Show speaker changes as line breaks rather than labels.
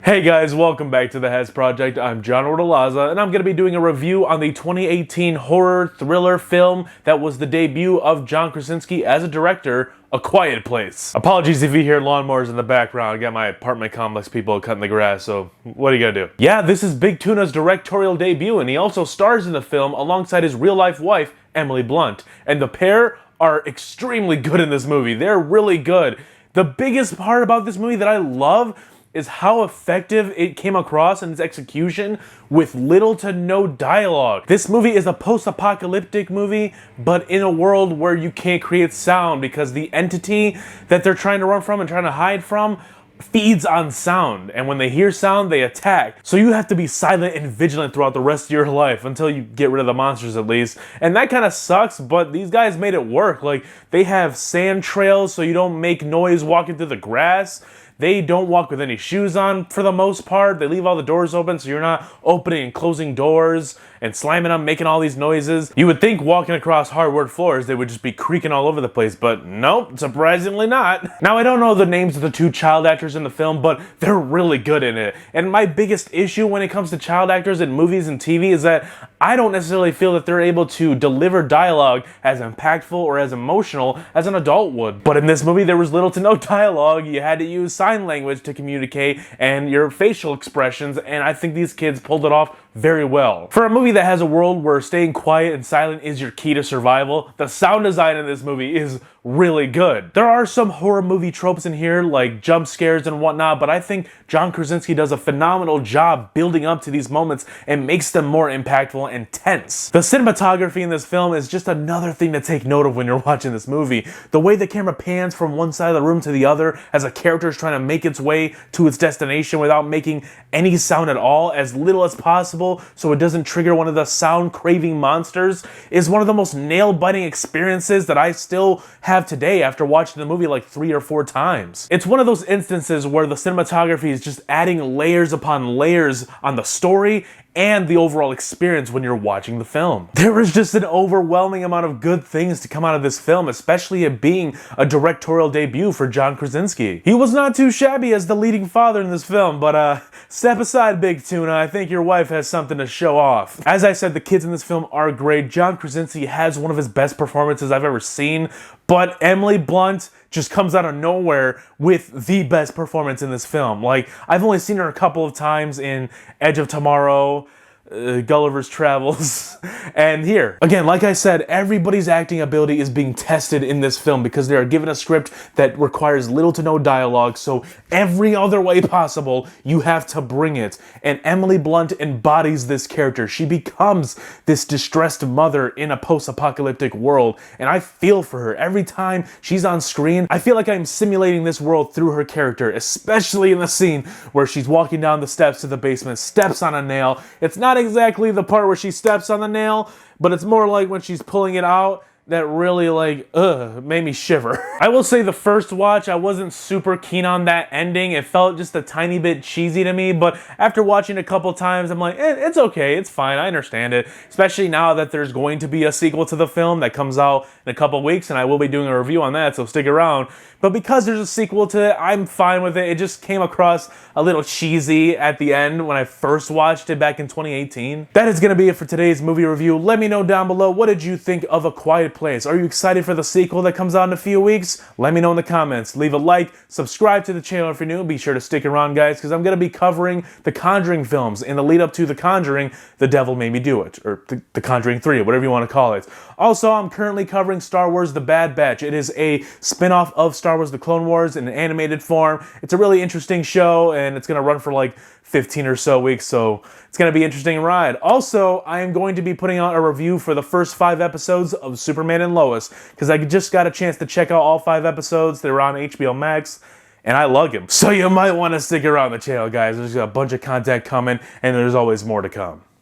Hey guys, welcome back to the Has Project. I'm John Ordalaza, and I'm going to be doing a review on the 2018 horror thriller film that was the debut of John Krasinsky as a director, A Quiet Place. Apologies if you hear lawnmowers in the background. I got my apartment complex people cutting the grass, so what are you gonna do? Yeah, this is Big Tuna's directorial debut, and he also stars in the film alongside his real-life wife, Emily Blunt. And the pair are extremely good in this movie. They're really good. The biggest part about this movie that I love is how effective it came across in its execution with little to no dialogue. This movie is a post-apocalyptic movie, but in a world where you can't create sound because the entity that they're trying to run from and trying to hide from feeds on sound, and when they hear sound, they attack. So you have to be silent and vigilant throughout the rest of your life until you get rid of the monsters at least. And that kind of sucks, but these guys made it work. Like, they have sand trails so you don't make noise walking through the grass. They don't walk with any shoes on for the most part. They leave all the doors open so you're not opening and closing doors and slamming them, making all these noises. You would think walking across hardwood floors they would just be creaking all over the place, but nope, surprisingly not. Now, I don't know the names of the two child actors in the film, but they're really good in it. And my biggest issue when it comes to child actors in movies and TV is that I don't necessarily feel that they're able to deliver dialogue as impactful or as emotional as an adult would. But in this movie, there was little to no dialogue. You had to use sign language to communicate and your facial expressions, and I think these kids pulled it off very well. For a movie that has a world where staying quiet and silent is your key to survival, the sound design in this movie is really good. There are some horror movie tropes in here, like jump scares and whatnot, but I think John Krasinsky does a phenomenal job building up to these moments and makes them more impactful and tense. The cinematography in this film is just another thing to take note of when you're watching this movie. The way the camera pans from one side of the room to the other as a character is trying to make its way to its destination without making any sound at all, as little as possible, so it doesn't trigger one of the sound-craving monsters, is one of the most nail-biting experiences that I still have today after watching the movie like 3 or 4 times. It's one of those instances where the cinematography is just adding layers upon layers on the story and the overall experience when you're watching the film. There is just an overwhelming amount of good things to come out of this film, especially it being a directorial debut for John Krasinsky. He was not too shabby as the leading father in this film, but step aside, Big Tuna. I think your wife has something to show off. As I said, the kids in this film are great. John Krasinsky has one of his best performances I've ever seen, but Emily Blunt just comes out of nowhere with the best performance in this film. Like, I've only seen her a couple of times in Edge of Tomorrow, Gulliver's Travels, and here. Again, like I said, everybody's acting ability is being tested in this film because they are given a script that requires little to no dialogue, so every other way possible, you have to bring it. And Emily Blunt embodies this character. She becomes this distressed mother in a post-apocalyptic world, and I feel for her. Every time she's on screen, I feel like I'm simulating this world through her character, especially in the scene where she's walking down the steps to the basement, steps on a nail. It's not exactly the part where she steps on the nail, but it's more like when she's pulling it out that really, like, made me shiver. I will say the first watch, I wasn't super keen on that ending. It felt just a tiny bit cheesy to me, but after watching it a couple times, I'm like, it's okay, it's fine, I understand it. Especially now that there's going to be a sequel to the film that comes out in a couple weeks, and I will be doing a review on that, so stick around. But because there's a sequel to it, I'm fine with it. It just came across a little cheesy at the end when I first watched it back in 2018. That is going to be it for today's movie review. Let me know down below, what did you think of A Quiet Place? Are you excited for the sequel that comes out in a few weeks? Let me know in the comments. Leave a like, subscribe to the channel if you're new. Be sure to stick around, guys, because I'm going to be covering the Conjuring films in the lead up to The Conjuring, The Devil Made Me Do It, or The Conjuring 3, whatever you want to call it. Also, I'm currently covering Star Wars The Bad Batch. It is a spin-off of Star Wars The Clone Wars in an animated form. It's a really interesting show, and it's going to run for like 15 or so weeks, so it's going to be an interesting ride. Also, I am going to be putting out a review for the first 5 episodes of Superman and Lois, because I just got a chance to check out all 5 episodes. They're on HBO Max, and I love them. So you might want to stick around the channel, guys. There's a bunch of content coming, and there's always more to come.